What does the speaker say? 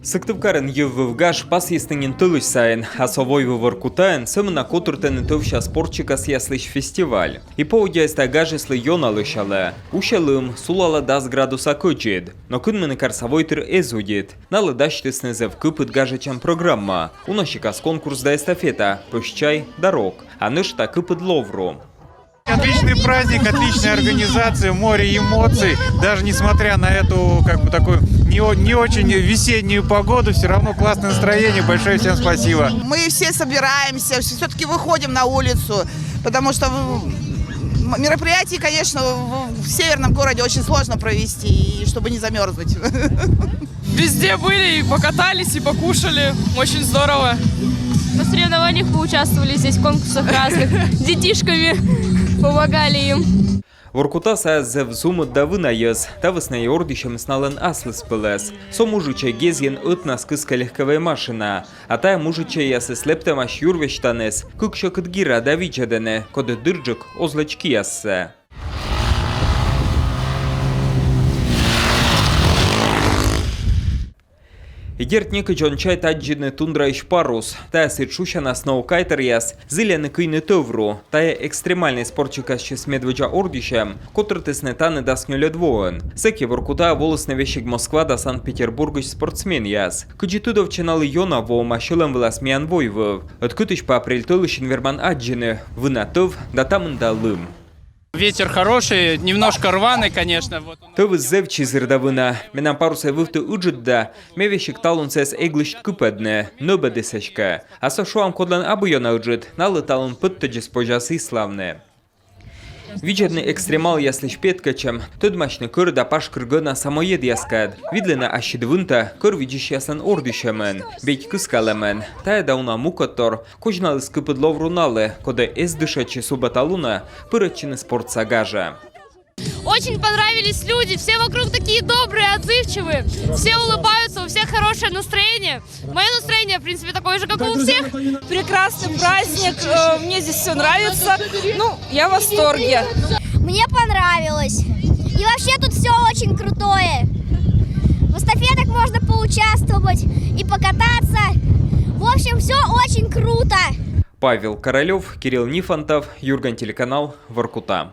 Сыктывкарын еввывгаш пас естіңін тылыш сайын, асовой вываркутаен сымына котыртыны тывша спортчикас яслыш фестиваль. И по удяйста гажеслы йоналышалы. Ушалым сулала 10 градуса көчед. Но күнміні карсавойтыр эзудет. Налы даштысны зев кыпыт гажечан программа. Уношикас конкурс да эстафета. Пышчай, дорог. А нышта кыпыт ловру. Отличный праздник, отличная организация, море эмоций. Даже несмотря на эту такую не очень весеннюю погоду, все равно классное настроение. Большое всем спасибо. Мы все собираемся, все-таки выходим на улицу, потому что мероприятие, конечно, в северном городе очень сложно провести, чтобы не замерзнуть. Везде были, и покатались, и покушали. Очень здорово. На соревнованиях поучаствовали здесь, в конкурсах разных. Детишками помогали им. Воркута зев зумыт да вынайыз, та высная ордищем снален аслыс пылес. Со мужича гезген ытнас кыска легковая машина, а тая мужича ясы слептамаш юрвештанес, кыкша кытгира да вичадене, коды дырджик озлачки яссе. Идерт некий джончай таджины тундра иш парус, тая сычущана сноукайтер яс, зыляны кыйны тövру, тая экстремальный спортчика с медведжа ордищем, котр теснетаны даснюле двоен. Секи воркута волосны вещик Москва да Санкт-Петербург спортсмен яс. Кыджитудов ченалы йона во машилам власмян войвов. Откутыш по апрель толыщин верман аджины, вынатов да тамын далым. Ветер хороший, немножко рваный, конечно. Тывыз зев чизырдавына, менам паруса вывты уджидда, мевещик талунцес эглышт купедне, нөбе десешка. А со шуам кодлан абуйона уджид, налы талун пыттыджис пожасы славне. Виджедный экстремал ясли шпеткачем, тудмашны кыр да паш кыргына самоед яскад. Видлена ашидвынта кыр видиш ясан ордышемен, бейт кыскалемен. Тая дауна мукатор, кожналы скыпыд ловруналы, кода эс дышачи субаталуна, пырачины спорт сагажа. Очень понравились люди, все вокруг такие добрые, отзывчивые, все улыбаются, у всех хорошее настроение. Мое настроение, в принципе, такое же, как у всех. Прекрасный праздник, мне здесь все нравится. Я в восторге. Мне понравилось. И вообще тут все очень крутое. В эстафетах можно поучаствовать и покататься. В общем, все очень круто. Павел Королев, Кирилл Нифонтов, Юрган, телеканал Воркута.